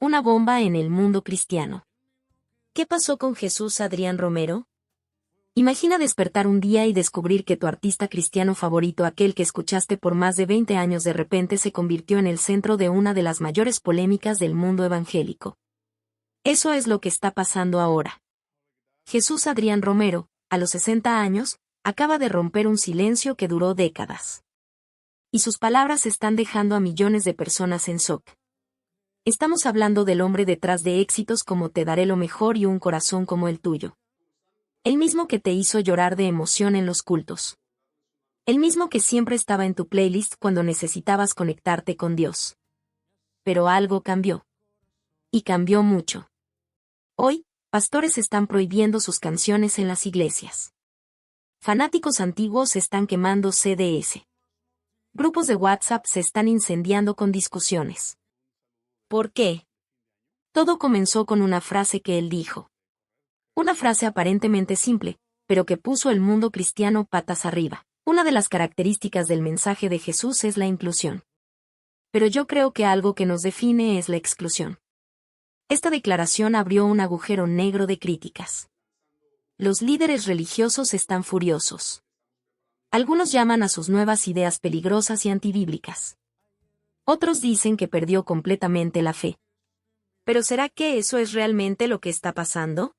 una bomba en el mundo cristiano. ¿Qué pasó con Jesús Adrián Romero? Imagina despertar un día y descubrir que tu artista cristiano favorito, aquel que escuchaste por más de 20 años, de repente se convirtió en el centro de una de las mayores polémicas del mundo evangélico. Eso es lo que está pasando ahora. Jesús Adrián Romero, a los 60 años, acaba de romper un silencio que duró décadas. Y sus palabras están dejando a millones de personas en shock. Estamos hablando del hombre detrás de éxitos como Te daré lo mejor y Un corazón como el tuyo. El mismo que te hizo llorar de emoción en los cultos. El mismo que siempre estaba en tu playlist cuando necesitabas conectarte con Dios. Pero algo cambió. Y cambió mucho. Hoy, pastores están prohibiendo sus canciones en las iglesias. Fanáticos antiguos están quemando CDs. Grupos de WhatsApp se están incendiando con discusiones. ¿Por qué? Todo comenzó con una frase que él dijo. Una frase aparentemente simple, pero que puso el mundo cristiano patas arriba. Una de las características del mensaje de Jesús es la inclusión. Pero yo creo que algo que nos define es la exclusión. Esta declaración abrió un agujero negro de críticas. Los líderes religiosos están furiosos. Algunos llaman a sus nuevas ideas peligrosas y antibíblicas. Otros dicen que perdió completamente la fe. ¿Pero será que eso es realmente lo que está pasando?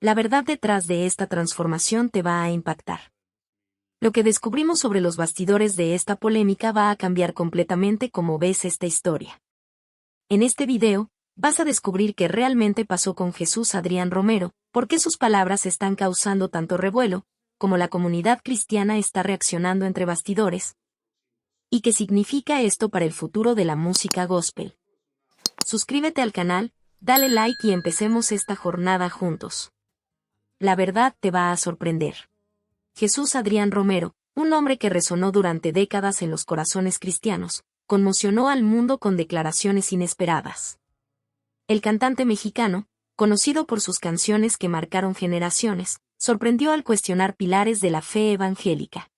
La verdad detrás de esta transformación te va a impactar. Lo que descubrimos sobre los bastidores de esta polémica va a cambiar completamente cómo ves esta historia. En este video, vas a descubrir qué realmente pasó con Jesús Adrián Romero, por qué sus palabras están causando tanto revuelo, cómo la comunidad cristiana está reaccionando entre bastidores, y qué significa esto para el futuro de la música gospel. Suscríbete al canal, dale like y empecemos esta jornada juntos. La verdad te va a sorprender. Jesús Adrián Romero, un hombre que resonó durante décadas en los corazones cristianos, conmocionó al mundo con declaraciones inesperadas. El cantante mexicano, conocido por sus canciones que marcaron generaciones, sorprendió al cuestionar pilares de la fe evangélica.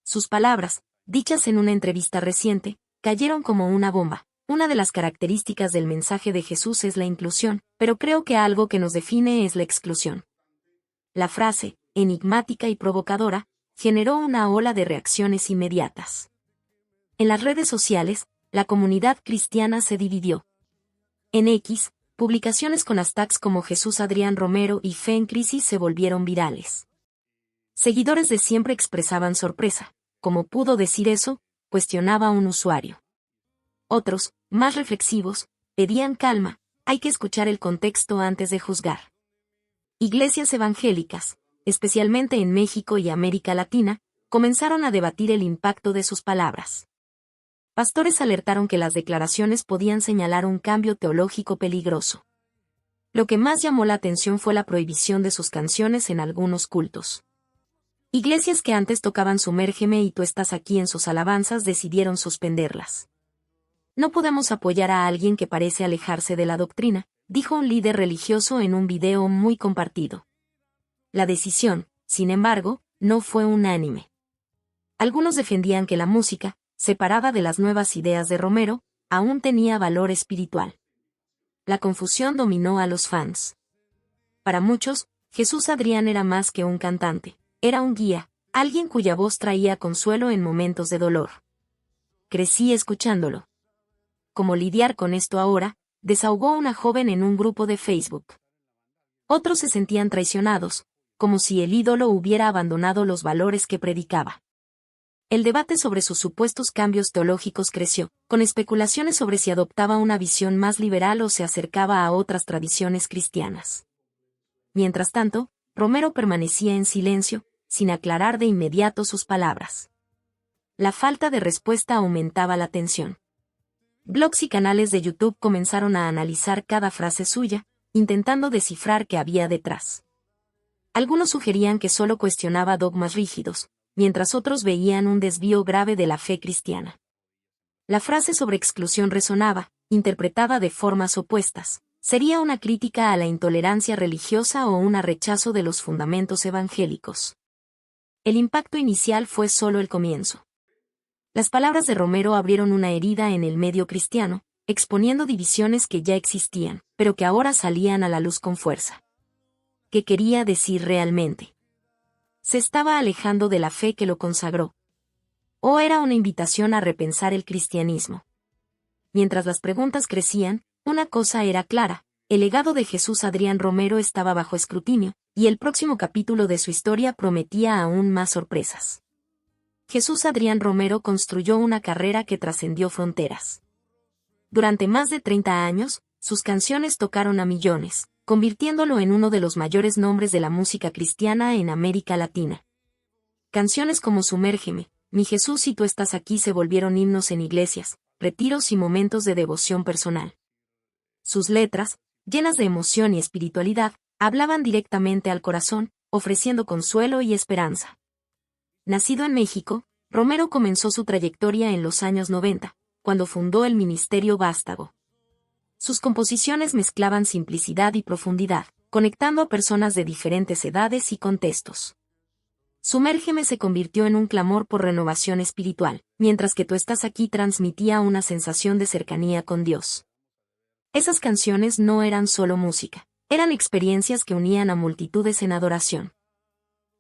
Sus palabras, dichas en una entrevista reciente, cayeron como una bomba. Una de las características del mensaje de Jesús es la inclusión, pero creo que algo que nos define es la exclusión. La frase, enigmática y provocadora, generó una ola de reacciones inmediatas. En las redes sociales, la comunidad cristiana se dividió. En X, publicaciones con hashtags como Jesús Adrián Romero y Fe en Crisis se volvieron virales. Seguidores de siempre expresaban sorpresa. ¿Cómo pudo decir eso?, cuestionaba un usuario. Otros, más reflexivos, pedían calma, hay que escuchar el contexto antes de juzgar. Iglesias evangélicas, especialmente en México y América Latina, comenzaron a debatir el impacto de sus palabras. Pastores alertaron que las declaraciones podían señalar un cambio teológico peligroso. Lo que más llamó la atención fue la prohibición de sus canciones en algunos cultos. Iglesias que antes tocaban Sumérgeme y Tú estás aquí en sus alabanzas decidieron suspenderlas. No podemos apoyar a alguien que parece alejarse de la doctrina, dijo un líder religioso en un video muy compartido. La decisión, sin embargo, no fue unánime. Algunos defendían que la música, separada de las nuevas ideas de Romero, aún tenía valor espiritual. La confusión dominó a los fans. Para muchos, Jesús Adrián era más que un cantante, era un guía, alguien cuya voz traía consuelo en momentos de dolor. Crecí escuchándolo. ¿Cómo lidiar con esto ahora?, desahogó una joven en un grupo de Facebook. Otros se sentían traicionados, como si el ídolo hubiera abandonado los valores que predicaba. El debate sobre sus supuestos cambios teológicos creció, con especulaciones sobre si adoptaba una visión más liberal o se acercaba a otras tradiciones cristianas. Mientras tanto, Romero permanecía en silencio, sin aclarar de inmediato sus palabras. La falta de respuesta aumentaba la tensión. Blogs y canales de YouTube comenzaron a analizar cada frase suya, intentando descifrar qué había detrás. Algunos sugerían que solo cuestionaba dogmas rígidos, mientras otros veían un desvío grave de la fe cristiana. La frase sobre exclusión resonaba, interpretada de formas opuestas. ¿Sería una crítica a la intolerancia religiosa o un rechazo de los fundamentos evangélicos? El impacto inicial fue solo el comienzo. Las palabras de Romero abrieron una herida en el medio cristiano, exponiendo divisiones que ya existían, pero que ahora salían a la luz con fuerza. ¿Qué quería decir realmente? ¿Se estaba alejando de la fe que lo consagró? ¿O era una invitación a repensar el cristianismo? Mientras las preguntas crecían, una cosa era clara: el legado de Jesús Adrián Romero estaba bajo escrutinio, y el próximo capítulo de su historia prometía aún más sorpresas. Jesús Adrián Romero construyó una carrera que trascendió fronteras. Durante más de 30 años, sus canciones tocaron a millones, convirtiéndolo en uno de los mayores nombres de la música cristiana en América Latina. Canciones como Sumérgeme, Mi Jesús y Tú estás aquí se volvieron himnos en iglesias, retiros y momentos de devoción personal. Sus letras, llenas de emoción y espiritualidad, hablaban directamente al corazón, ofreciendo consuelo y esperanza. Nacido en México, Romero comenzó su trayectoria en los años 90, cuando fundó el Ministerio Vástago. Sus composiciones mezclaban simplicidad y profundidad, conectando a personas de diferentes edades y contextos. Sumérgeme se convirtió en un clamor por renovación espiritual, mientras que Tú estás aquí transmitía una sensación de cercanía con Dios. Esas canciones no eran solo música, eran experiencias que unían a multitudes en adoración.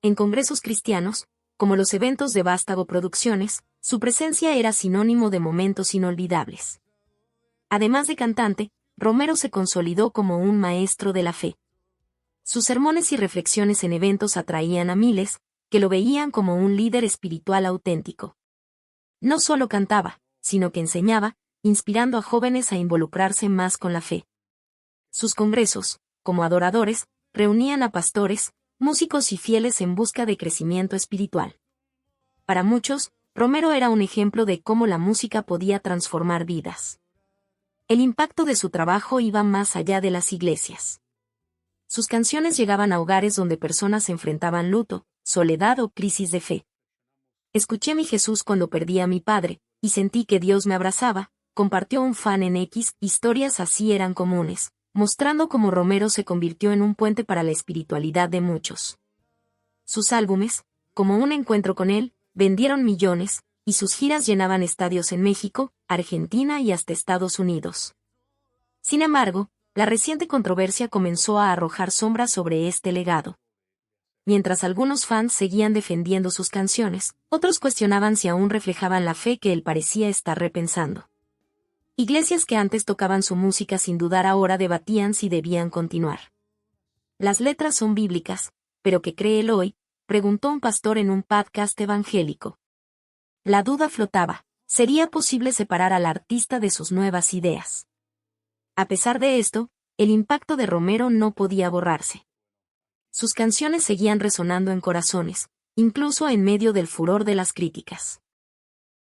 En congresos cristianos, como los eventos de Vástago Producciones, su presencia era sinónimo de momentos inolvidables. Además de cantante, Romero se consolidó como un maestro de la fe. Sus sermones y reflexiones en eventos atraían a miles, que lo veían como un líder espiritual auténtico. No solo cantaba, sino que enseñaba, inspirando a jóvenes a involucrarse más con la fe. Sus congresos, como adoradores, reunían a pastores, músicos y fieles en busca de crecimiento espiritual. Para muchos, Romero era un ejemplo de cómo la música podía transformar vidas. El impacto de su trabajo iba más allá de las iglesias. Sus canciones llegaban a hogares donde personas enfrentaban luto, soledad o crisis de fe. Escuché Mi Jesús cuando perdí a mi padre, y sentí que Dios me abrazaba, compartió un fan en X. Historias así eran comunes, mostrando cómo Romero se convirtió en un puente para la espiritualidad de muchos. Sus álbumes, como Un encuentro con él, vendieron millones, y sus giras llenaban estadios en México, Argentina y hasta Estados Unidos. Sin embargo, la reciente controversia comenzó a arrojar sombras sobre este legado. Mientras algunos fans seguían defendiendo sus canciones, otros cuestionaban si aún reflejaban la fe que él parecía estar repensando. Iglesias que antes tocaban su música sin dudar ahora debatían si debían continuar. ¿Las letras son bíblicas, pero qué cree él hoy?, preguntó un pastor en un podcast evangélico. La duda flotaba: ¿sería posible separar al artista de sus nuevas ideas? A pesar de esto, el impacto de Romero no podía borrarse. Sus canciones seguían resonando en corazones, incluso en medio del furor de las críticas.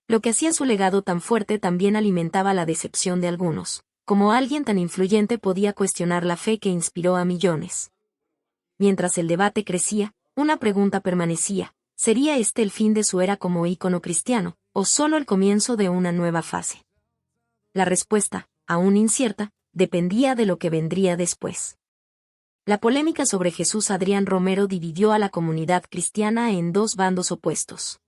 Lo que hacía su legado tan fuerte también alimentaba la decepción de algunos, como alguien tan influyente podía cuestionar la fe que inspiró a millones. Mientras el debate crecía, una pregunta permanecía: ¿sería este el fin de su era como ícono cristiano, o solo el comienzo de una nueva fase? La respuesta, aún incierta, dependía de lo que vendría después. La polémica sobre Jesús Adrián Romero dividió a la comunidad cristiana en dos bandos opuestos.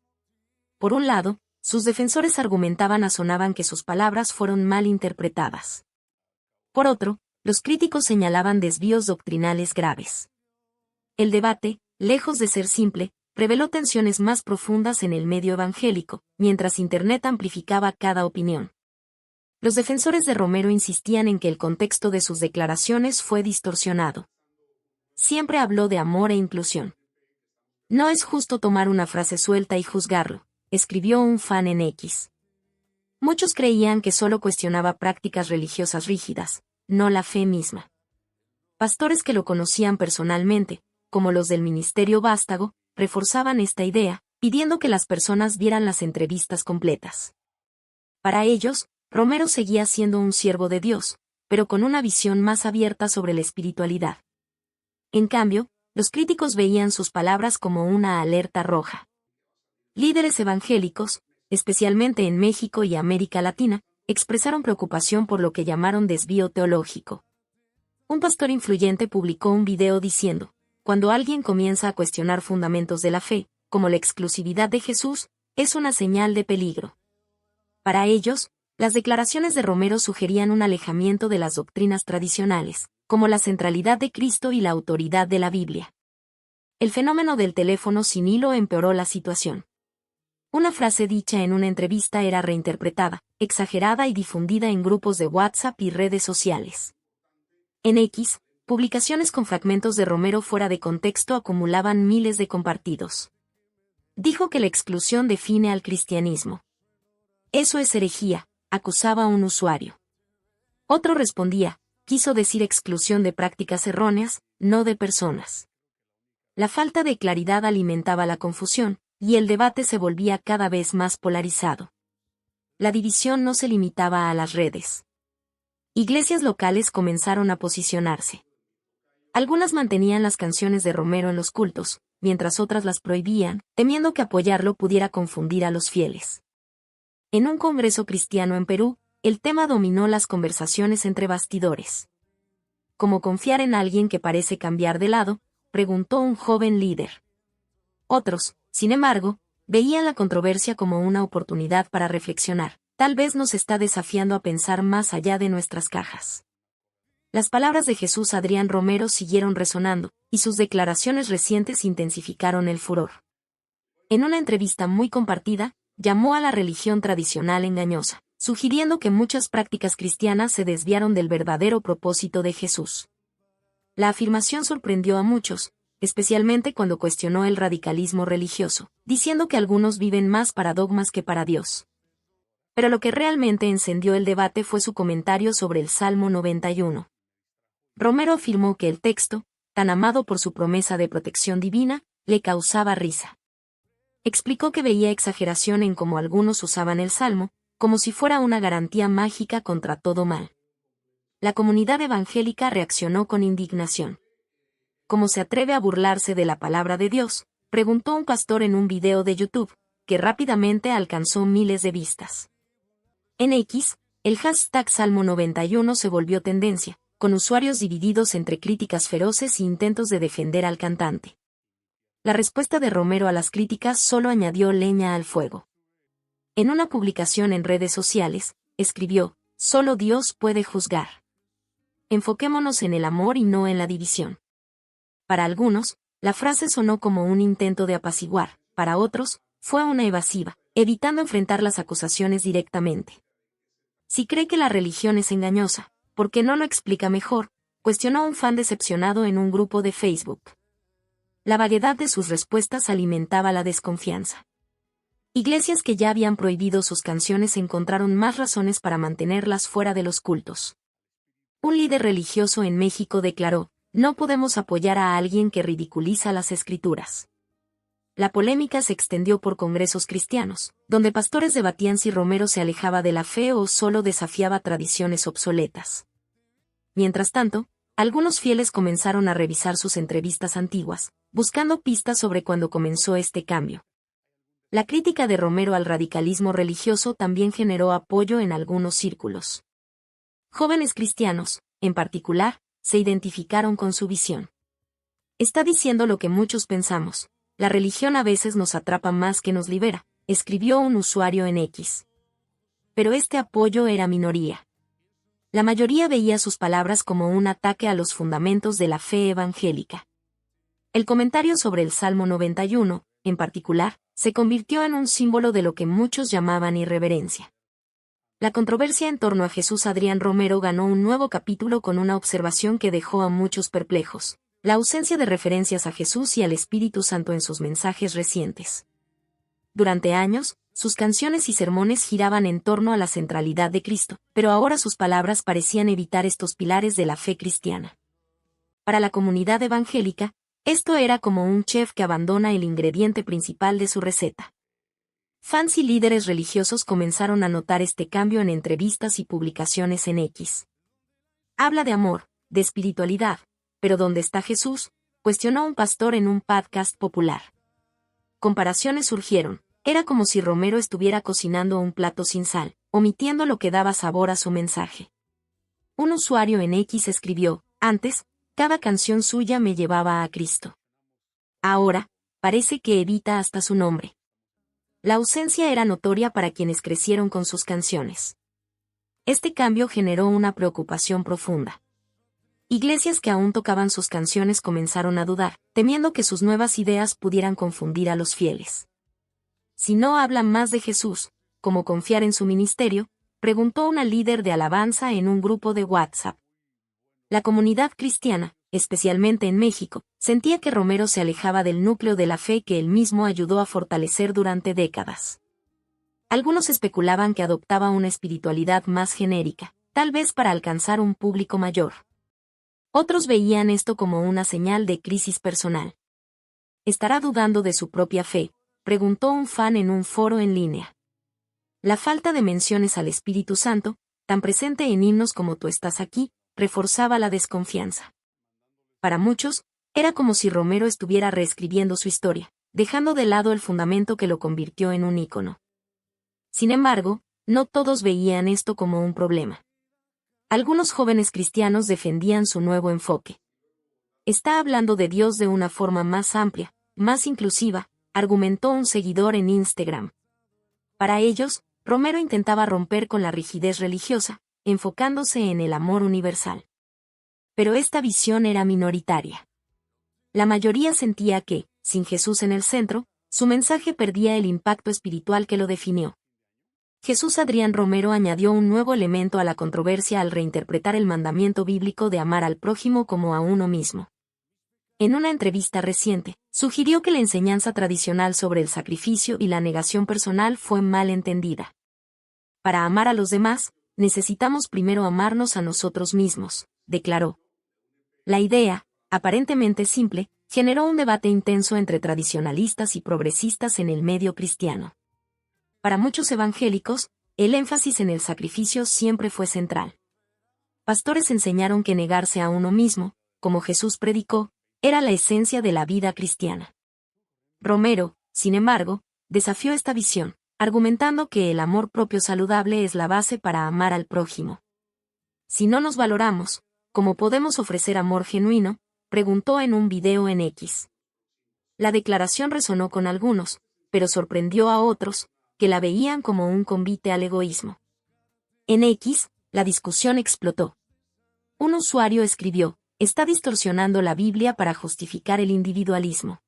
Por un lado, sus defensores argumentaban que sus palabras fueron mal interpretadas. Por otro, los críticos señalaban desvíos doctrinales graves. El debate, lejos de ser simple, reveló tensiones más profundas en el medio evangélico, mientras Internet amplificaba cada opinión. Los defensores de Romero insistían en que el contexto de sus declaraciones fue distorsionado. Siempre habló de amor e inclusión. No es justo tomar una frase suelta y juzgarlo, escribió un fan en X. Muchos creían que solo cuestionaba prácticas religiosas rígidas, no la fe misma. Pastores que lo conocían personalmente, como los del Ministerio Vástago, reforzaban esta idea, pidiendo que las personas vieran las entrevistas completas. Para ellos, Romero seguía siendo un siervo de Dios, pero con una visión más abierta sobre la espiritualidad. En cambio, los críticos veían sus palabras como una alerta roja. Líderes evangélicos, especialmente en México y América Latina, expresaron preocupación por lo que llamaron desvío teológico. Un pastor influyente publicó un video diciendo: cuando alguien comienza a cuestionar fundamentos de la fe, como la exclusividad de Jesús, es una señal de peligro. Para ellos, Las declaraciones de Romero sugerían un alejamiento de las doctrinas tradicionales, como la centralidad de Cristo y la autoridad de la Biblia. El fenómeno del teléfono sin hilo empeoró la situación. Una frase dicha en una entrevista era reinterpretada, exagerada y difundida en grupos de WhatsApp y redes sociales. En X, publicaciones con fragmentos de Romero fuera de contexto acumulaban miles de compartidos. Dijo que la exclusión define al cristianismo. Eso es herejía, acusaba un usuario. Otro respondía, quiso decir exclusión de prácticas erróneas, no de personas. La falta de claridad alimentaba la confusión, y el debate se volvía cada vez más polarizado. La división no se limitaba a las redes. Iglesias locales comenzaron a posicionarse. Algunas mantenían las canciones de Romero en los cultos, mientras otras las prohibían, temiendo que apoyarlo pudiera confundir a los fieles. En un congreso cristiano en Perú, el tema dominó las conversaciones entre bastidores. ¿Cómo confiar en alguien que parece cambiar de lado?, preguntó un joven líder. Otros, sin embargo, veían la controversia como una oportunidad para reflexionar. Tal vez nos está desafiando a pensar más allá de nuestras cajas. Las palabras de Jesús Adrián Romero siguieron resonando, y sus declaraciones recientes intensificaron el furor. En una entrevista muy compartida, llamó a la religión tradicional engañosa, sugiriendo que muchas prácticas cristianas se desviaron del verdadero propósito de Jesús. La afirmación sorprendió a muchos, especialmente cuando cuestionó el radicalismo religioso, diciendo que algunos viven más para dogmas que para Dios. Pero lo que realmente encendió el debate fue su comentario sobre el Salmo 91. Romero afirmó que el texto, tan amado por su promesa de protección divina, le causaba risa. Explicó que veía exageración en cómo algunos usaban el Salmo, como si fuera una garantía mágica contra todo mal. La comunidad evangélica reaccionó con indignación. ¿Cómo se atreve a burlarse de la palabra de Dios?, preguntó un pastor en un video de YouTube, que rápidamente alcanzó miles de vistas. En X, el hashtag Salmo 91 se volvió tendencia, con usuarios divididos entre críticas feroces e intentos de defender al cantante. La respuesta de Romero a las críticas solo añadió leña al fuego. En una publicación en redes sociales, escribió, «Solo Dios puede juzgar. Enfoquémonos en el amor y no en la división». Para algunos, la frase sonó como un intento de apaciguar, para otros, fue una evasiva, evitando enfrentar las acusaciones directamente. Si cree que la religión es engañosa, ¿por qué no lo explica mejor?, cuestionó un fan decepcionado en un grupo de Facebook. La vaguedad de sus respuestas alimentaba la desconfianza. Iglesias que ya habían prohibido sus canciones encontraron más razones para mantenerlas fuera de los cultos. Un líder religioso en México declaró, «No podemos apoyar a alguien que ridiculiza las escrituras». La polémica se extendió por congresos cristianos, donde pastores debatían si Romero se alejaba de la fe o solo desafiaba tradiciones obsoletas. Mientras tanto, algunos fieles comenzaron a revisar sus entrevistas antiguas, buscando pistas sobre cuándo comenzó este cambio. La crítica de Romero al radicalismo religioso también generó apoyo en algunos círculos. Jóvenes cristianos, en particular, se identificaron con su visión. Está diciendo lo que muchos pensamos, la religión a veces nos atrapa más que nos libera, escribió un usuario en X. Pero este apoyo era minoría. La mayoría veía sus palabras como un ataque a los fundamentos de la fe evangélica. El comentario sobre el Salmo 91, en particular, se convirtió en un símbolo de lo que muchos llamaban irreverencia. La controversia en torno a Jesús Adrián Romero ganó un nuevo capítulo con una observación que dejó a muchos perplejos: la ausencia de referencias a Jesús y al Espíritu Santo en sus mensajes recientes. Durante años, sus canciones y sermones giraban en torno a la centralidad de Cristo, pero ahora sus palabras parecían evitar estos pilares de la fe cristiana. Para la comunidad evangélica, esto era como un chef que abandona el ingrediente principal de su receta. Fans y líderes religiosos comenzaron a notar este cambio en entrevistas y publicaciones en X. Habla de amor, de espiritualidad, pero ¿dónde está Jesús?, cuestionó un pastor en un podcast popular. Comparaciones surgieron. Era como si Romero estuviera cocinando un plato sin sal, omitiendo lo que daba sabor a su mensaje. Un usuario en X escribió, «Antes, cada canción suya me llevaba a Cristo. Ahora, parece que evita hasta su nombre». La ausencia era notoria para quienes crecieron con sus canciones. Este cambio generó una preocupación profunda. Iglesias que aún tocaban sus canciones comenzaron a dudar, temiendo que sus nuevas ideas pudieran confundir a los fieles. Si no hablan más de Jesús, ¿cómo confiar en su ministerio?, preguntó una líder de alabanza en un grupo de WhatsApp. La comunidad cristiana, especialmente en México, sentía que Romero se alejaba del núcleo de la fe que él mismo ayudó a fortalecer durante décadas. Algunos especulaban que adoptaba una espiritualidad más genérica, tal vez para alcanzar un público mayor. Otros veían esto como una señal de crisis personal. ¿Estará dudando de su propia fe?, preguntó un fan en un foro en línea. La falta de menciones al Espíritu Santo, tan presente en himnos como Tú estás aquí, reforzaba la desconfianza. Para muchos, era como si Romero estuviera reescribiendo su historia, dejando de lado el fundamento que lo convirtió en un ícono. Sin embargo, no todos veían esto como un problema. Algunos jóvenes cristianos defendían su nuevo enfoque. Está hablando de Dios de una forma más amplia, más inclusiva, argumentó un seguidor en Instagram. Para ellos, Romero intentaba romper con la rigidez religiosa, enfocándose en el amor universal. Pero esta visión era minoritaria. La mayoría sentía que, sin Jesús en el centro, su mensaje perdía el impacto espiritual que lo definió. Jesús Adrián Romero añadió un nuevo elemento a la controversia al reinterpretar el mandamiento bíblico de amar al prójimo como a uno mismo. En una entrevista reciente, sugirió que la enseñanza tradicional sobre el sacrificio y la negación personal fue mal entendida. Para amar a los demás, necesitamos primero amarnos a nosotros mismos, declaró. La idea, aparentemente simple, generó un debate intenso entre tradicionalistas y progresistas en el medio cristiano. Para muchos evangélicos, el énfasis en el sacrificio siempre fue central. Pastores enseñaron que negarse a uno mismo, como Jesús predicó, era la esencia de la vida cristiana. Romero, sin embargo, desafió esta visión, argumentando que el amor propio saludable es la base para amar al prójimo. Si no nos valoramos, ¿cómo podemos ofrecer amor genuino?, preguntó en un video en X. La declaración resonó con algunos, pero sorprendió a otros, que la veían como un convite al egoísmo. En X, la discusión explotó. Un usuario escribió: está distorsionando la Biblia para justificar el individualismo.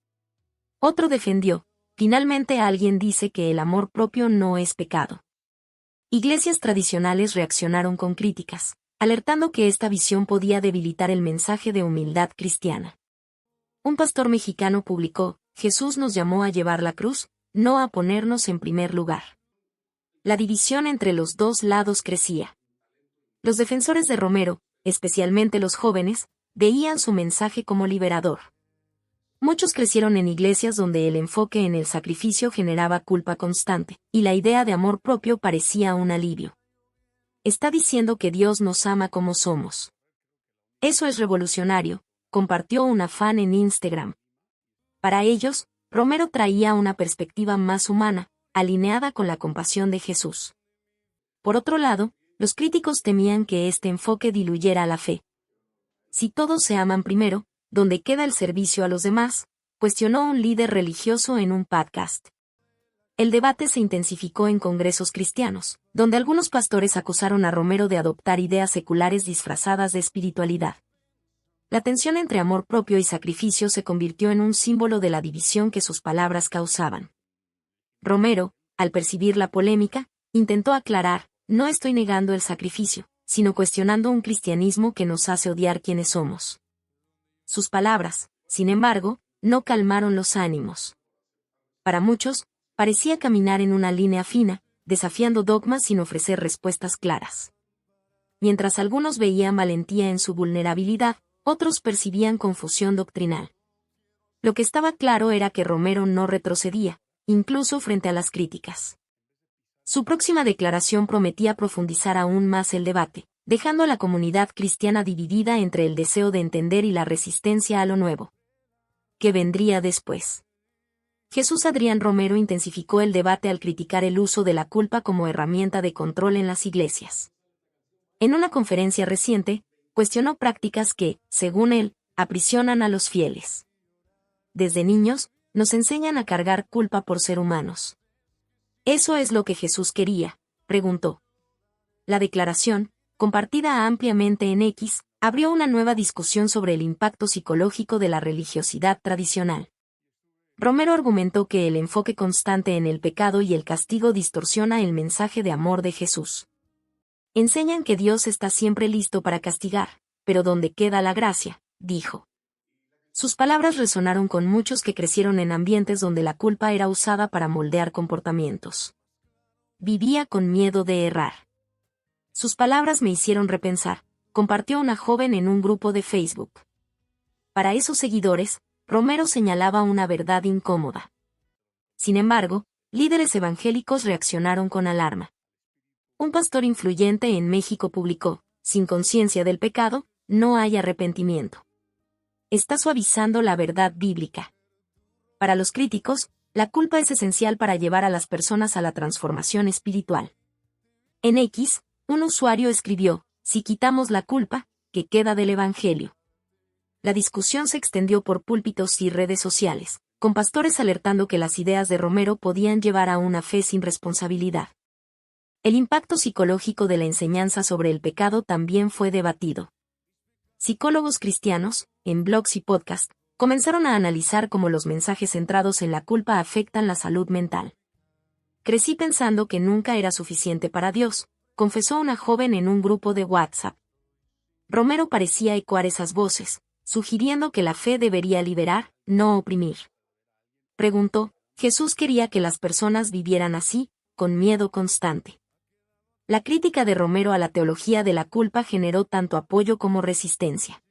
Otro defendió: finalmente alguien dice que el amor propio no es pecado. Iglesias tradicionales reaccionaron con críticas, alertando que esta visión podía debilitar el mensaje de humildad cristiana. Un pastor mexicano publicó: Jesús nos llamó a llevar la cruz, no a ponernos en primer lugar. La división entre los dos lados crecía. Los defensores de Romero, especialmente los jóvenes, veían su mensaje como liberador. Muchos crecieron en iglesias donde el enfoque en el sacrificio generaba culpa constante, y la idea de amor propio parecía un alivio. Está diciendo que Dios nos ama como somos. Eso es revolucionario, compartió una fan en Instagram. Para ellos, Romero traía una perspectiva más humana, alineada con la compasión de Jesús. Por otro lado, los críticos temían que este enfoque diluyera la fe. Si todos se aman primero, ¿dónde queda el servicio a los demás?, cuestionó un líder religioso en un podcast. El debate se intensificó en congresos cristianos, donde algunos pastores acusaron a Romero de adoptar ideas seculares disfrazadas de espiritualidad. La tensión entre amor propio y sacrificio se convirtió en un símbolo de la división que sus palabras causaban. Romero, al percibir la polémica, intentó aclarar: no estoy negando el sacrificio, sino cuestionando un cristianismo que nos hace odiar quienes somos. Sus palabras, sin embargo, no calmaron los ánimos. Para muchos, parecía caminar en una línea fina, desafiando dogmas sin ofrecer respuestas claras. Mientras algunos veían valentía en su vulnerabilidad, otros percibían confusión doctrinal. Lo que estaba claro era que Romero no retrocedía, incluso frente a las críticas. Su próxima declaración prometía profundizar aún más el debate, dejando a la comunidad cristiana dividida entre el deseo de entender y la resistencia a lo nuevo. ¿Qué vendría después? Jesús Adrián Romero intensificó el debate al criticar el uso de la culpa como herramienta de control en las iglesias. En una conferencia reciente, cuestionó prácticas que, según él, aprisionan a los fieles. Desde niños, nos enseñan a cargar culpa por ser humanos. ¿Eso es lo que Jesús quería?, preguntó. La declaración, compartida ampliamente en X, abrió una nueva discusión sobre el impacto psicológico de la religiosidad tradicional. Romero argumentó que el enfoque constante en el pecado y el castigo distorsiona el mensaje de amor de Jesús. Enseñan que Dios está siempre listo para castigar, pero ¿dónde queda la gracia?, dijo. Sus palabras resonaron con muchos que crecieron en ambientes donde la culpa era usada para moldear comportamientos. Vivía con miedo de errar. Sus palabras me hicieron repensar, compartió una joven en un grupo de Facebook. Para esos seguidores, Romero señalaba una verdad incómoda. Sin embargo, líderes evangélicos reaccionaron con alarma. Un pastor influyente en México publicó: sin conciencia del pecado, no hay arrepentimiento. Está suavizando la verdad bíblica. Para los críticos, la culpa es esencial para llevar a las personas a la transformación espiritual. En X, un usuario escribió: si quitamos la culpa, ¿qué queda del Evangelio? La discusión se extendió por púlpitos y redes sociales, con pastores alertando que las ideas de Romero podían llevar a una fe sin responsabilidad. El impacto psicológico de la enseñanza sobre el pecado también fue debatido. Psicólogos cristianos, en blogs y podcasts, comenzaron a analizar cómo los mensajes centrados en la culpa afectan la salud mental. Crecí pensando que nunca era suficiente para Dios, confesó una joven en un grupo de WhatsApp. Romero parecía ecoar esas voces, sugiriendo que la fe debería liberar, no oprimir. Preguntó: ¿Jesús quería que las personas vivieran así, con miedo constante? La crítica de Romero a la teología de la culpa generó tanto apoyo como resistencia.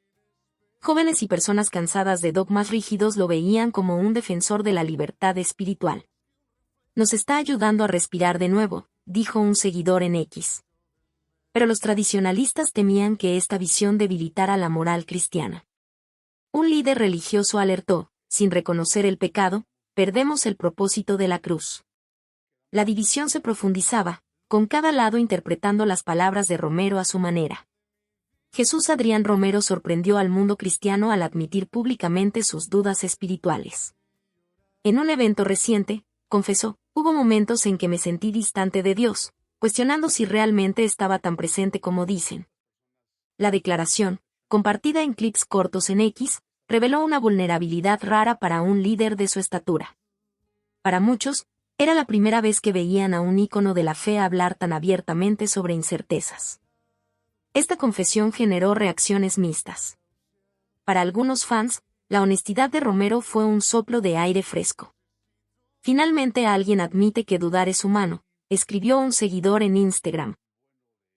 Jóvenes y personas cansadas de dogmas rígidos lo veían como un defensor de la libertad espiritual. Nos está ayudando a respirar de nuevo, dijo un seguidor en X. Pero los tradicionalistas temían que esta visión debilitara la moral cristiana. Un líder religioso alertó: sin reconocer el pecado, perdemos el propósito de la cruz. La división se profundizaba, con cada lado interpretando las palabras de Romero a su manera. Jesús Adrián Romero sorprendió al mundo cristiano al admitir públicamente sus dudas espirituales. En un evento reciente, confesó: hubo momentos en que me sentí distante de Dios, cuestionando si realmente estaba tan presente como dicen. La declaración, compartida en clips cortos en X, reveló una vulnerabilidad rara para un líder de su estatura. Para muchos, era la primera vez que veían a un ícono de la fe hablar tan abiertamente sobre incertezas. Esta confesión generó reacciones mixtas. Para algunos fans, la honestidad de Romero fue un soplo de aire fresco. Finalmente alguien admite que dudar es humano, escribió un seguidor en Instagram.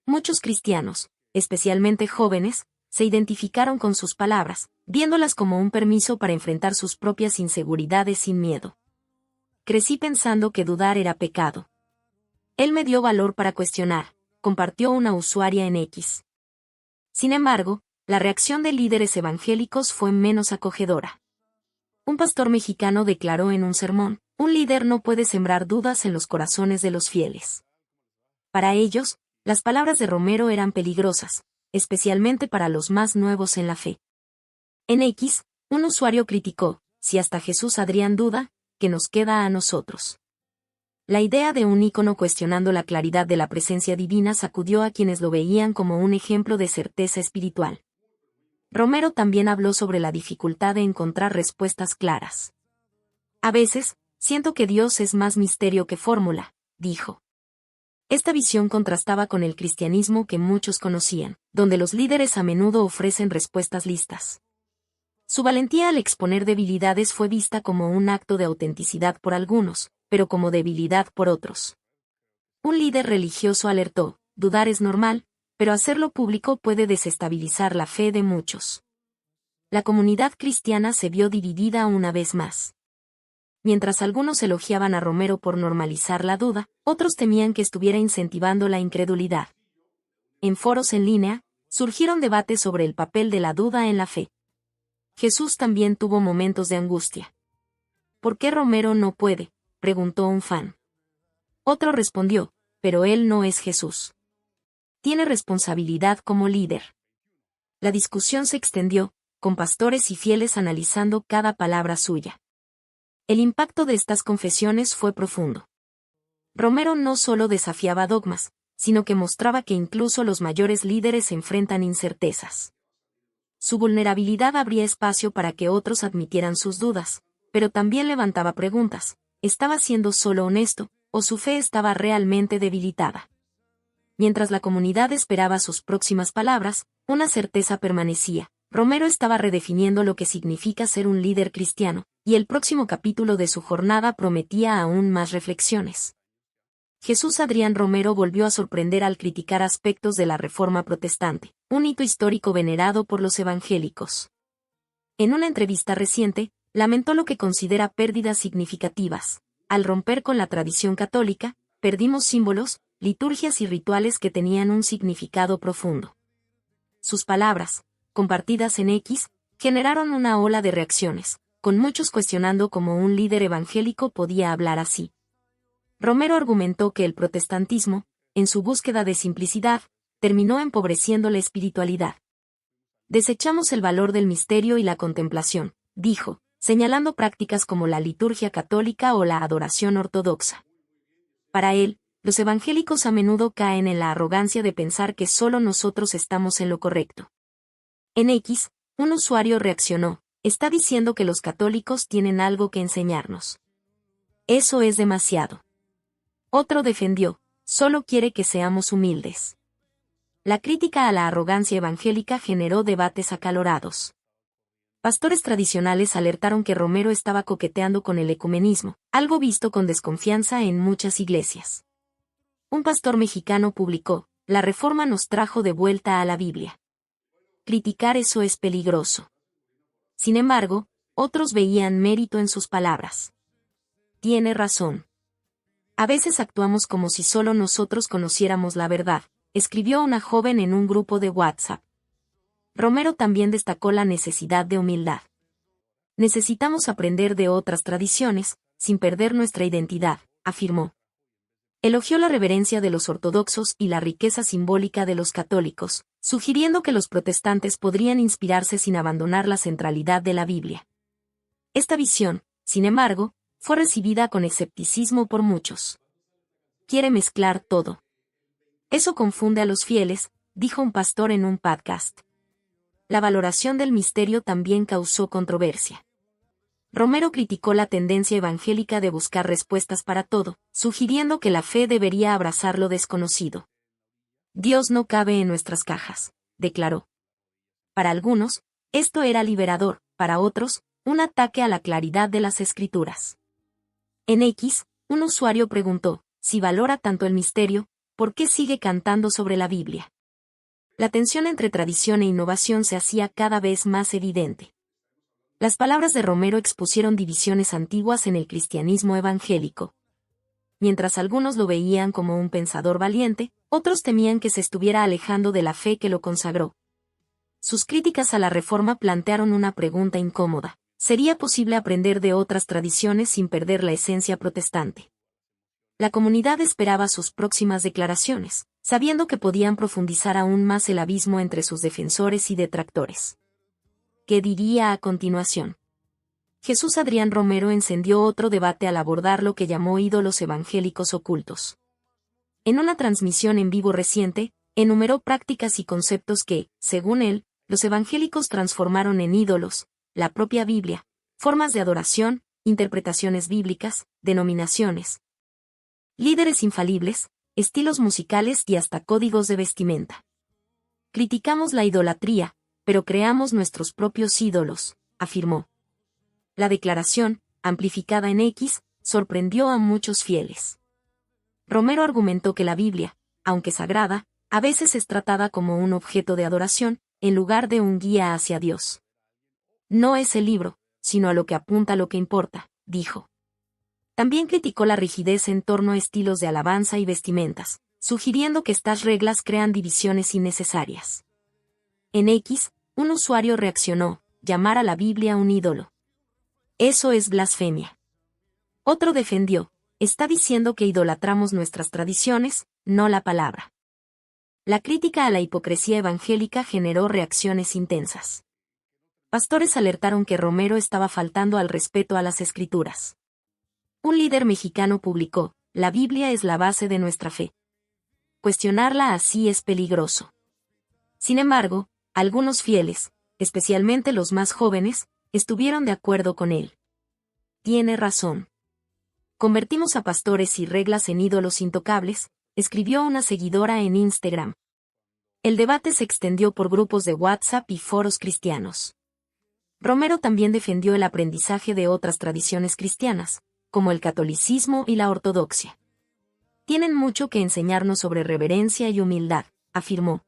Muchos cristianos, especialmente jóvenes, se identificaron con sus palabras, viéndolas como un permiso para enfrentar sus propias inseguridades sin miedo. Crecí pensando que dudar era pecado. Él me dio valor para cuestionar, compartió una usuaria en X. Sin embargo, la reacción de líderes evangélicos fue menos acogedora. Un pastor mexicano declaró en un sermón: un líder no puede sembrar dudas en los corazones de los fieles. Para ellos, las palabras de Romero eran peligrosas, especialmente para los más nuevos en la fe. En X, un usuario criticó: si hasta Jesús Adrián duda, ¿qué nos queda a nosotros? La idea de un ícono cuestionando la claridad de la presencia divina sacudió a quienes lo veían como un ejemplo de certeza espiritual. Romero también habló sobre la dificultad de encontrar respuestas claras. A veces, siento que Dios es más misterio que fórmula, dijo. Esta visión contrastaba con el cristianismo que muchos conocían, donde los líderes a menudo ofrecen respuestas listas. Su valentía al exponer debilidades fue vista como un acto de autenticidad por algunos, pero como debilidad por otros. Un líder religioso alertó: dudar es normal, pero hacerlo público puede desestabilizar la fe de muchos. La comunidad cristiana se vio dividida una vez más. Mientras algunos elogiaban a Romero por normalizar la duda, otros temían que estuviera incentivando la incredulidad. En foros en línea, surgieron debates sobre el papel de la duda en la fe. Jesús también tuvo momentos de angustia. ¿Por qué Romero no puede?, preguntó un fan. Otro respondió: pero él no es Jesús. Tiene responsabilidad como líder. La discusión se extendió, con pastores y fieles analizando cada palabra suya. El impacto de estas confesiones fue profundo. Romero no solo desafiaba dogmas, sino que mostraba que incluso los mayores líderes enfrentan incertezas. Su vulnerabilidad abría espacio para que otros admitieran sus dudas, pero también levantaba preguntas. ¿Estaba siendo solo honesto, o su fe estaba realmente debilitada? Mientras la comunidad esperaba sus próximas palabras, una certeza permanecía. Romero estaba redefiniendo lo que significa ser un líder cristiano, y el próximo capítulo de su jornada prometía aún más reflexiones. Jesús Adrián Romero volvió a sorprender al criticar aspectos de la Reforma Protestante, un hito histórico venerado por los evangélicos. En una entrevista reciente, lamentó lo que considera pérdidas significativas. Al romper con la tradición católica, perdimos símbolos, liturgias y rituales que tenían un significado profundo. Sus palabras, compartidas en X, generaron una ola de reacciones, con muchos cuestionando cómo un líder evangélico podía hablar así. Romero argumentó que el protestantismo, en su búsqueda de simplicidad, terminó empobreciendo la espiritualidad. Desechamos el valor del misterio y la contemplación, dijo, señalando prácticas como la liturgia católica o la adoración ortodoxa. Para él, los evangélicos a menudo caen en la arrogancia de pensar que solo nosotros estamos en lo correcto. En X, un usuario reaccionó, está diciendo que los católicos tienen algo que enseñarnos. Eso es demasiado. Otro defendió, solo quiere que seamos humildes. La crítica a la arrogancia evangélica generó debates acalorados. Pastores tradicionales alertaron que Romero estaba coqueteando con el ecumenismo, algo visto con desconfianza en muchas iglesias. Un pastor mexicano publicó, la Reforma nos trajo de vuelta a la Biblia. Criticar eso es peligroso. Sin embargo, otros veían mérito en sus palabras. Tiene razón. A veces actuamos como si solo nosotros conociéramos la verdad, escribió una joven en un grupo de WhatsApp. Romero también destacó la necesidad de humildad. Necesitamos aprender de otras tradiciones, sin perder nuestra identidad, afirmó. Elogió la reverencia de los ortodoxos y la riqueza simbólica de los católicos, sugiriendo que los protestantes podrían inspirarse sin abandonar la centralidad de la Biblia. Esta visión, sin embargo, fue recibida con escepticismo por muchos. Quiere mezclar todo. Eso confunde a los fieles, dijo un pastor en un podcast. La valoración del misterio también causó controversia. Romero criticó la tendencia evangélica de buscar respuestas para todo, sugiriendo que la fe debería abrazar lo desconocido. Dios no cabe en nuestras cajas, declaró. Para algunos, esto era liberador, para otros, un ataque a la claridad de las Escrituras. En X, un usuario preguntó, si valora tanto el misterio, ¿por qué sigue cantando sobre la Biblia? La tensión entre tradición e innovación se hacía cada vez más evidente. Las palabras de Romero expusieron divisiones antiguas en el cristianismo evangélico. Mientras algunos lo veían como un pensador valiente, otros temían que se estuviera alejando de la fe que lo consagró. Sus críticas a la Reforma plantearon una pregunta incómoda. ¿Sería posible aprender de otras tradiciones sin perder la esencia protestante? La comunidad esperaba sus próximas declaraciones, sabiendo que podían profundizar aún más el abismo entre sus defensores y detractores. ¿Qué diría a continuación? Jesús Adrián Romero encendió otro debate al abordar lo que llamó ídolos evangélicos ocultos. En una transmisión en vivo reciente, enumeró prácticas y conceptos que, según él, los evangélicos transformaron en ídolos, la propia Biblia, formas de adoración, interpretaciones bíblicas, denominaciones, líderes infalibles, estilos musicales y hasta códigos de vestimenta. Criticamos la idolatría, pero creamos nuestros propios ídolos, afirmó. La declaración, amplificada en X, sorprendió a muchos fieles. Romero argumentó que la Biblia, aunque sagrada, a veces es tratada como un objeto de adoración, en lugar de un guía hacia Dios. No es el libro, sino a lo que apunta lo que importa, dijo. También criticó la rigidez en torno a estilos de alabanza y vestimentas, sugiriendo que estas reglas crean divisiones innecesarias. En X, un usuario reaccionó, llamar a la Biblia un ídolo. Eso es blasfemia. Otro defendió, está diciendo que idolatramos nuestras tradiciones, no la palabra. La crítica a la hipocresía evangélica generó reacciones intensas. Pastores alertaron que Romero estaba faltando al respeto a las Escrituras. Un líder mexicano publicó, la Biblia es la base de nuestra fe. cuestionarla así es peligroso. Sin embargo, algunos fieles, especialmente los más jóvenes, estuvieron de acuerdo con él. Tiene razón. Convertimos a pastores y reglas en ídolos intocables, escribió una seguidora en Instagram. El debate se extendió por grupos de WhatsApp y foros cristianos. Romero también defendió el aprendizaje de otras tradiciones cristianas, como el catolicismo y la ortodoxia. Tienen mucho que enseñarnos sobre reverencia y humildad, afirmó.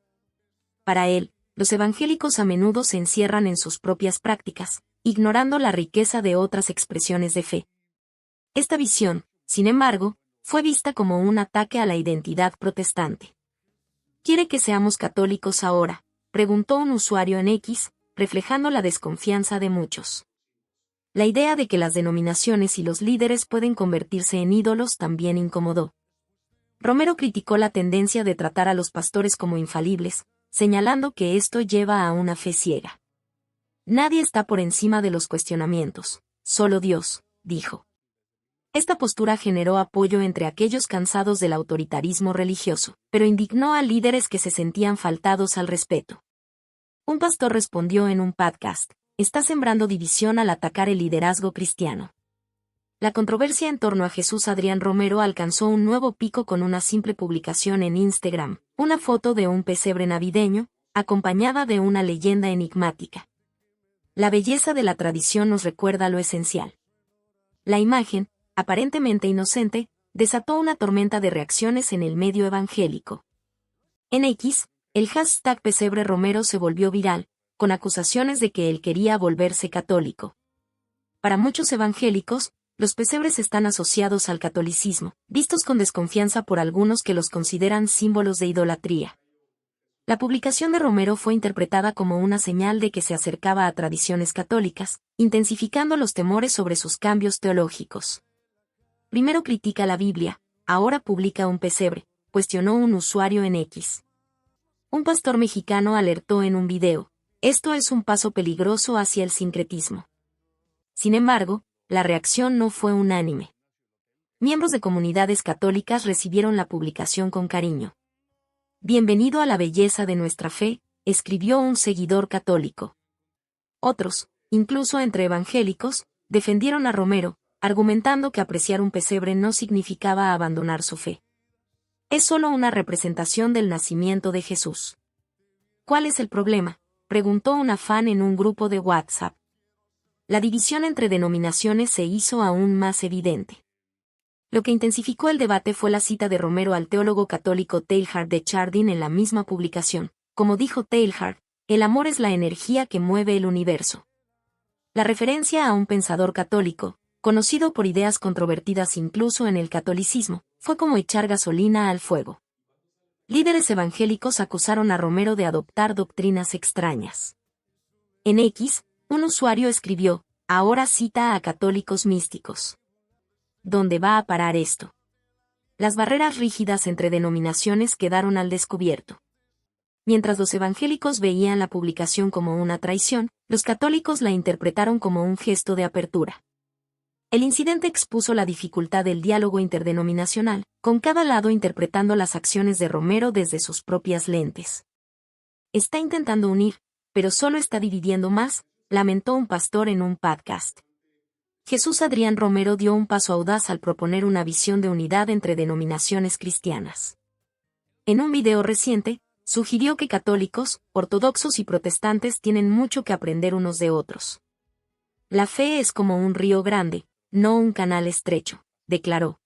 Para él, los evangélicos a menudo se encierran en sus propias prácticas, ignorando la riqueza de otras expresiones de fe. Esta visión, sin embargo, fue vista como un ataque a la identidad protestante. ¿Quiere que seamos católicos ahora?, preguntó un usuario en X, reflejando la desconfianza de muchos. La idea de que las denominaciones y los líderes pueden convertirse en ídolos también incomodó. Romero criticó la tendencia de tratar a los pastores como infalibles, señalando que esto lleva a una fe ciega. Nadie está por encima de los cuestionamientos, solo Dios, dijo. Esta postura generó apoyo entre aquellos cansados del autoritarismo religioso, pero indignó a líderes que se sentían faltados al respeto. Un pastor respondió en un podcast: está sembrando división al atacar el liderazgo cristiano. La controversia en torno a Jesús Adrián Romero alcanzó un nuevo pico con una simple publicación en Instagram, una foto de un pesebre navideño, acompañada de una leyenda enigmática. La belleza de la tradición nos recuerda lo esencial. La imagen, aparentemente inocente, desató una tormenta de reacciones en el medio evangélico. En X, el hashtag Pesebre Romero se volvió viral, con acusaciones de que él quería volverse católico. Para muchos evangélicos, los pesebres están asociados al catolicismo, vistos con desconfianza por algunos que los consideran símbolos de idolatría. La publicación de Romero fue interpretada como una señal de que se acercaba a tradiciones católicas, intensificando los temores sobre sus cambios teológicos. Primero critica la Biblia, ahora publica un pesebre, cuestionó un usuario en X. Un pastor mexicano alertó en un video: esto es un paso peligroso hacia el sincretismo. Sin embargo, la reacción no fue unánime. Miembros de comunidades católicas recibieron la publicación con cariño. Bienvenido a la belleza de nuestra fe, escribió un seguidor católico. Otros, incluso entre evangélicos, defendieron a Romero, argumentando que apreciar un pesebre no significaba abandonar su fe. Es solo una representación del nacimiento de Jesús. ¿Cuál es el problema?, preguntó una fan en un grupo de WhatsApp. La división entre denominaciones se hizo aún más evidente. Lo que intensificó el debate fue la cita de Romero al teólogo católico Teilhard de Chardin en la misma publicación. Como dijo Teilhard, el amor es la energía que mueve el universo. La referencia a un pensador católico, conocido por ideas controvertidas incluso en el catolicismo, fue como echar gasolina al fuego. Líderes evangélicos acusaron a Romero de adoptar doctrinas extrañas. En X, un usuario escribió: ahora cita a católicos místicos. ¿Dónde va a parar esto? Las barreras rígidas entre denominaciones quedaron al descubierto. Mientras los evangélicos veían la publicación como una traición, los católicos la interpretaron como un gesto de apertura. El incidente expuso la dificultad del diálogo interdenominacional, con cada lado interpretando las acciones de Romero desde sus propias lentes. Está intentando unir, pero solo está dividiendo más, lamentó un pastor en un podcast. Jesús Adrián Romero dio un paso audaz al proponer una visión de unidad entre denominaciones cristianas. En un video reciente, sugirió que católicos, ortodoxos y protestantes tienen mucho que aprender unos de otros. La fe es como un río grande, no un canal estrecho, declaró.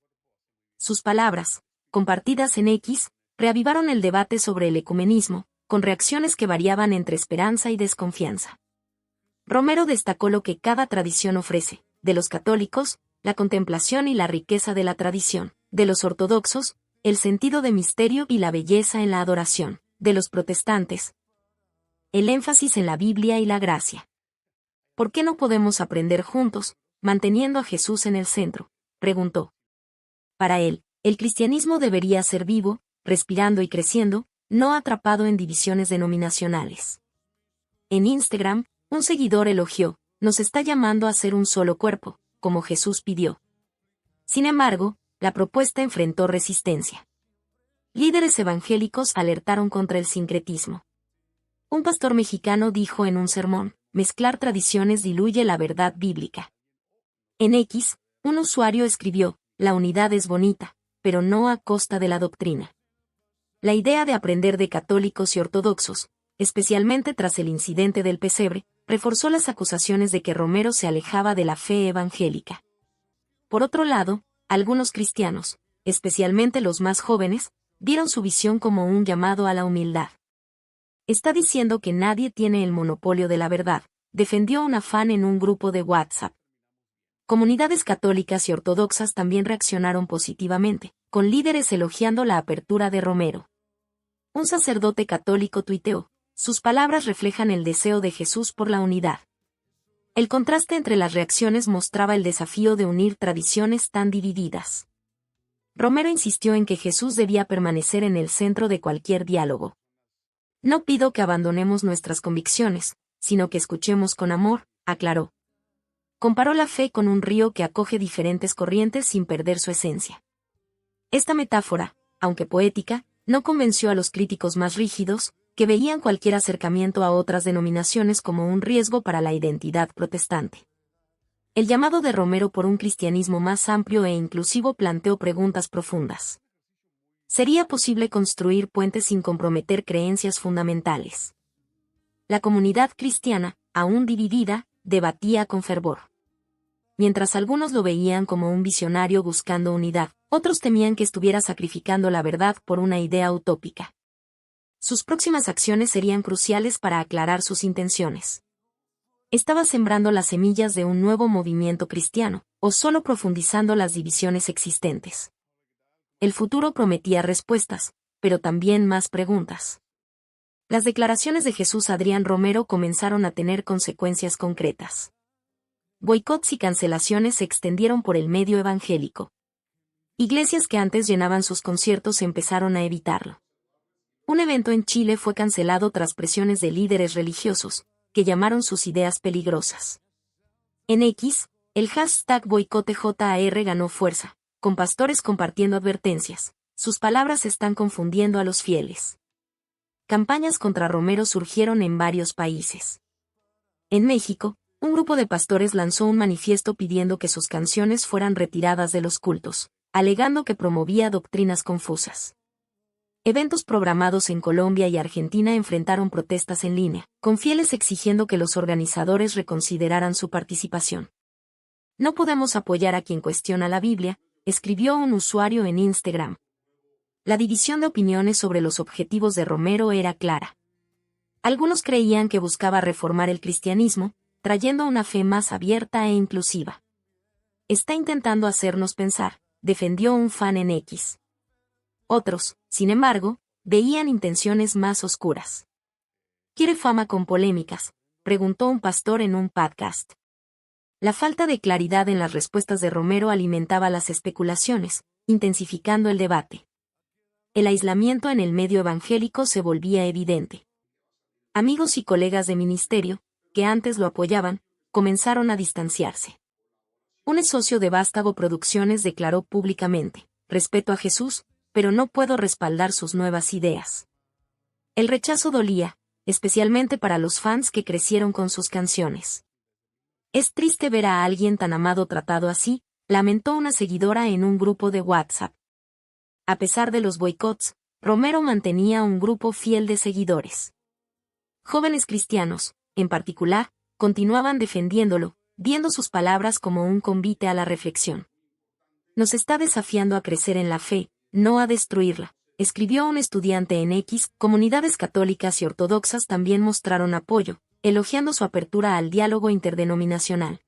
Sus palabras, compartidas en X, reavivaron el debate sobre el ecumenismo, con reacciones que variaban entre esperanza y desconfianza. Romero destacó lo que cada tradición ofrece: de los católicos, la contemplación y la riqueza de la tradición; de los ortodoxos, el sentido de misterio y la belleza en la adoración; de los protestantes, el énfasis en la Biblia y la gracia. ¿Por qué no podemos aprender juntos, manteniendo a Jesús en el centro?, preguntó. Para él, el cristianismo debería ser vivo, respirando y creciendo, no atrapado en divisiones denominacionales. En Instagram, un seguidor elogió: nos está llamando a ser un solo cuerpo, como Jesús pidió. Sin embargo, la propuesta enfrentó resistencia. Líderes evangélicos alertaron contra el sincretismo. Un pastor mexicano dijo en un sermón, mezclar tradiciones diluye la verdad bíblica. En X, un usuario escribió, la unidad es bonita, pero no a costa de la doctrina. La idea de aprender de católicos y ortodoxos, especialmente tras el incidente del pesebre, reforzó las acusaciones de que Romero se alejaba de la fe evangélica. Por otro lado, algunos cristianos, especialmente los más jóvenes, vieron su visión como un llamado a la humildad. Está diciendo que nadie tiene el monopolio de la verdad, defendió una fan en un grupo de WhatsApp. Comunidades católicas y ortodoxas también reaccionaron positivamente, con líderes elogiando la apertura de Romero. Un sacerdote católico tuiteó, sus palabras reflejan el deseo de Jesús por la unidad. El contraste entre las reacciones mostraba el desafío de unir tradiciones tan divididas. Romero insistió en que Jesús debía permanecer en el centro de cualquier diálogo. No pido que abandonemos nuestras convicciones, sino que escuchemos con amor, aclaró. Comparó la fe con un río que acoge diferentes corrientes sin perder su esencia. Esta metáfora, aunque poética, no convenció a los críticos más rígidos, que veían cualquier acercamiento a otras denominaciones como un riesgo para la identidad protestante. El llamado de Romero por un cristianismo más amplio e inclusivo planteó preguntas profundas. ¿Sería posible construir puentes sin comprometer creencias fundamentales? La comunidad cristiana, aún dividida, debatía con fervor. Mientras algunos lo veían como un visionario buscando unidad, otros temían que estuviera sacrificando la verdad por una idea utópica. Sus próximas acciones serían cruciales para aclarar sus intenciones. ¿Estaba sembrando las semillas de un nuevo movimiento cristiano, o solo profundizando las divisiones existentes? El futuro prometía respuestas, pero también más preguntas. Las declaraciones de Jesús Adrián Romero comenzaron a tener consecuencias concretas. Boicots y cancelaciones se extendieron por el medio evangélico. Iglesias que antes llenaban sus conciertos empezaron a evitarlo. Un evento en Chile fue cancelado tras presiones de líderes religiosos, que llamaron sus ideas peligrosas. En X, el hashtag boicoteJAR ganó fuerza, con pastores compartiendo advertencias. Sus palabras están confundiendo a los fieles. Campañas contra Romero surgieron en varios países. En México, un grupo de pastores lanzó un manifiesto pidiendo que sus canciones fueran retiradas de los cultos, alegando que promovía doctrinas confusas. Eventos programados en Colombia y Argentina enfrentaron protestas en línea, con fieles exigiendo que los organizadores reconsideraran su participación. No podemos apoyar a quien cuestiona la Biblia, escribió un usuario en Instagram. La división de opiniones sobre los objetivos de Romero era clara. Algunos creían que buscaba reformar el cristianismo, trayendo una fe más abierta e inclusiva. Está intentando hacernos pensar, defendió un fan en X. Otros, sin embargo, veían intenciones más oscuras. ¿Quiere fama con polémicas?, preguntó un pastor en un podcast. La falta de claridad en las respuestas de Romero alimentaba las especulaciones, intensificando el debate. El aislamiento en el medio evangélico se volvía evidente. Amigos y colegas de ministerio, que antes lo apoyaban, comenzaron a distanciarse. Un socio de Vástago Producciones declaró públicamente, respeto a Jesús, pero no puedo respaldar sus nuevas ideas. El rechazo dolía, especialmente para los fans que crecieron con sus canciones. Es triste ver a alguien tan amado tratado así, lamentó una seguidora en un grupo de WhatsApp. A pesar de los boicots, Romero mantenía un grupo fiel de seguidores. Jóvenes cristianos, en particular, continuaban defendiéndolo, viendo sus palabras como un convite a la reflexión. Nos está desafiando a crecer en la fe, no a destruirla, escribió un estudiante en X. Comunidades católicas y ortodoxas también mostraron apoyo, elogiando su apertura al diálogo interdenominacional.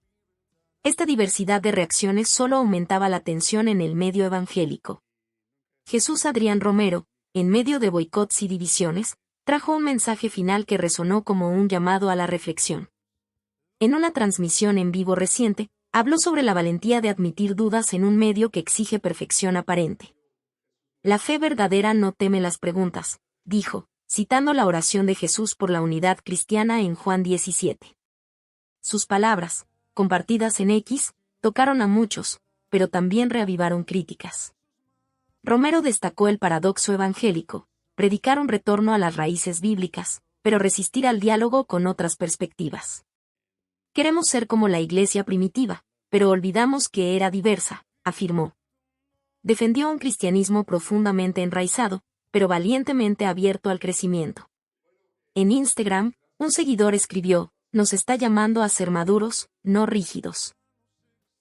Esta diversidad de reacciones solo aumentaba la tensión en el medio evangélico. Jesús Adrián Romero, en medio de boicots y divisiones, trajo un mensaje final que resonó como un llamado a la reflexión. En una transmisión en vivo reciente, habló sobre la valentía de admitir dudas en un medio que exige perfección aparente. La fe verdadera no teme las preguntas, dijo, citando la oración de Jesús por la unidad cristiana en Juan 17. Sus palabras, compartidas en X, tocaron a muchos, pero también reavivaron críticas. Romero destacó el paradoxo evangélico: predicar un retorno a las raíces bíblicas, pero resistir al diálogo con otras perspectivas. Queremos ser como la iglesia primitiva, pero olvidamos que era diversa, afirmó. Defendió un cristianismo profundamente enraizado, pero valientemente abierto al crecimiento. En Instagram, un seguidor escribió: nos está llamando a ser maduros, no rígidos.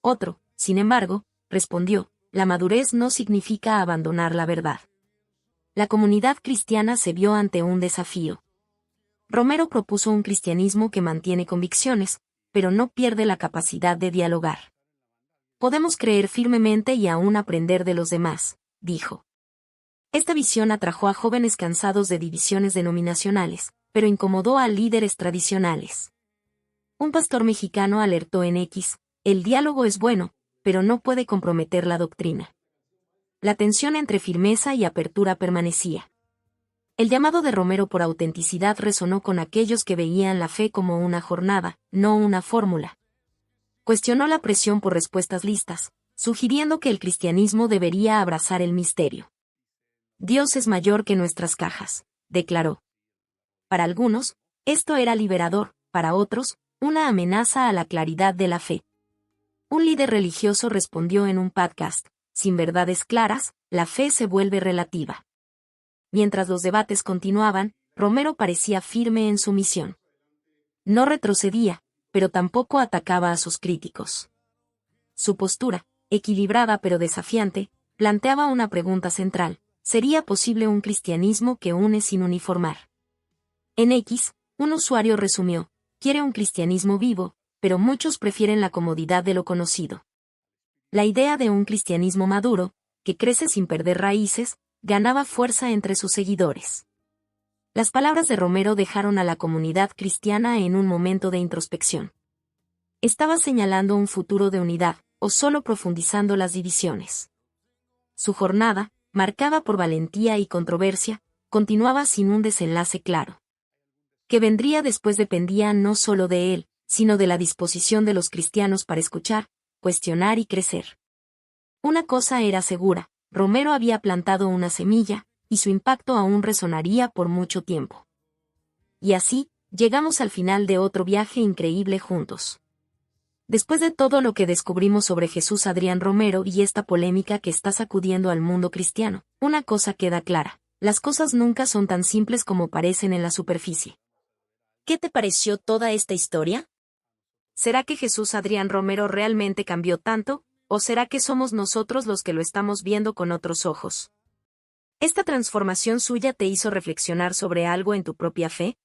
Otro, sin embargo, respondió: la madurez no significa abandonar la verdad. La comunidad cristiana se vio ante un desafío. Romero propuso un cristianismo que mantiene convicciones, pero no pierde la capacidad de dialogar. Podemos creer firmemente y aún aprender de los demás, dijo. Esta visión atrajo a jóvenes cansados de divisiones denominacionales, pero incomodó a líderes tradicionales. Un pastor mexicano alertó en X: el diálogo es bueno, pero no puede comprometer la doctrina. La tensión entre firmeza y apertura permanecía. El llamado de Romero por autenticidad resonó con aquellos que veían la fe como una jornada, no una fórmula. Cuestionó la presión por respuestas listas, sugiriendo que el cristianismo debería abrazar el misterio. Dios es mayor que nuestras cajas, declaró. Para algunos, esto era liberador; para otros, una amenaza a la claridad de la fe. Un líder religioso respondió en un podcast: sin verdades claras, la fe se vuelve relativa. Mientras los debates continuaban, Romero parecía firme en su misión. No retrocedía, pero tampoco atacaba a sus críticos. Su postura, equilibrada pero desafiante, planteaba una pregunta central: ¿sería posible un cristianismo que une sin uniformar? En X, un usuario resumió: quiere un cristianismo vivo, pero muchos prefieren la comodidad de lo conocido. La idea de un cristianismo maduro, que crece sin perder raíces, ganaba fuerza entre sus seguidores. Las palabras de Romero dejaron a la comunidad cristiana en un momento de introspección. ¿Estaba señalando un futuro de unidad, o solo profundizando las divisiones? Su jornada, marcada por valentía y controversia, continuaba sin un desenlace claro. ¿Qué vendría después? Dependía no solo de él, sino de la disposición de los cristianos para escuchar, cuestionar y crecer. Una cosa era segura: Romero había plantado una semilla, y su impacto aún resonaría por mucho tiempo. Y así, llegamos al final de otro viaje increíble juntos. Después de todo lo que descubrimos sobre Jesús Adrián Romero y esta polémica que está sacudiendo al mundo cristiano, una cosa queda clara: las cosas nunca son tan simples como parecen en la superficie. ¿Qué te pareció toda esta historia? ¿Será que Jesús Adrián Romero realmente cambió tanto, o será que somos nosotros los que lo estamos viendo con otros ojos? ¿Esta transformación suya te hizo reflexionar sobre algo en tu propia fe?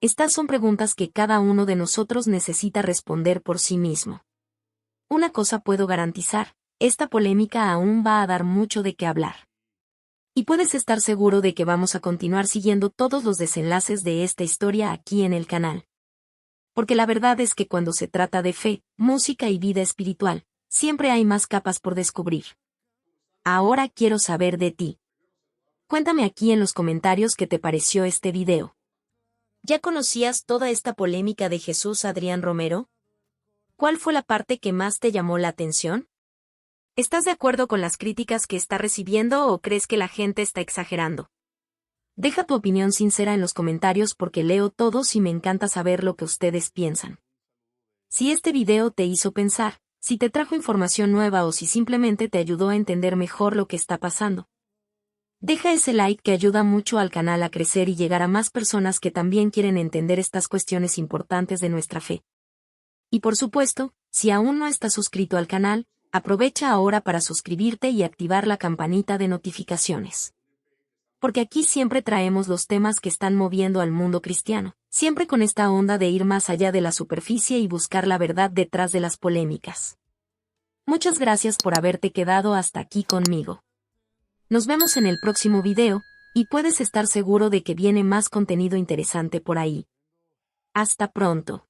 Estas son preguntas que cada uno de nosotros necesita responder por sí mismo. Una cosa puedo garantizar: esta polémica aún va a dar mucho de qué hablar. Y puedes estar seguro de que vamos a continuar siguiendo todos los desenlaces de esta historia aquí en el canal. Porque la verdad es que cuando se trata de fe, música y vida espiritual, siempre hay más capas por descubrir. Ahora quiero saber de ti. Cuéntame aquí en los comentarios qué te pareció este video. ¿Ya conocías toda esta polémica de Jesús Adrián Romero? ¿Cuál fue la parte que más te llamó la atención? ¿Estás de acuerdo con las críticas que está recibiendo o crees que la gente está exagerando? Deja tu opinión sincera en los comentarios porque leo todos y me encanta saber lo que ustedes piensan. Si este video te hizo pensar, si te trajo información nueva o si simplemente te ayudó a entender mejor lo que está pasando, deja ese like que ayuda mucho al canal a crecer y llegar a más personas que también quieren entender estas cuestiones importantes de nuestra fe. Y por supuesto, si aún no estás suscrito al canal, aprovecha ahora para suscribirte y activar la campanita de notificaciones. Porque aquí siempre traemos los temas que están moviendo al mundo cristiano, siempre con esta onda de ir más allá de la superficie y buscar la verdad detrás de las polémicas. Muchas gracias por haberte quedado hasta aquí conmigo. Nos vemos en el próximo video, y puedes estar seguro de que viene más contenido interesante por ahí. Hasta pronto.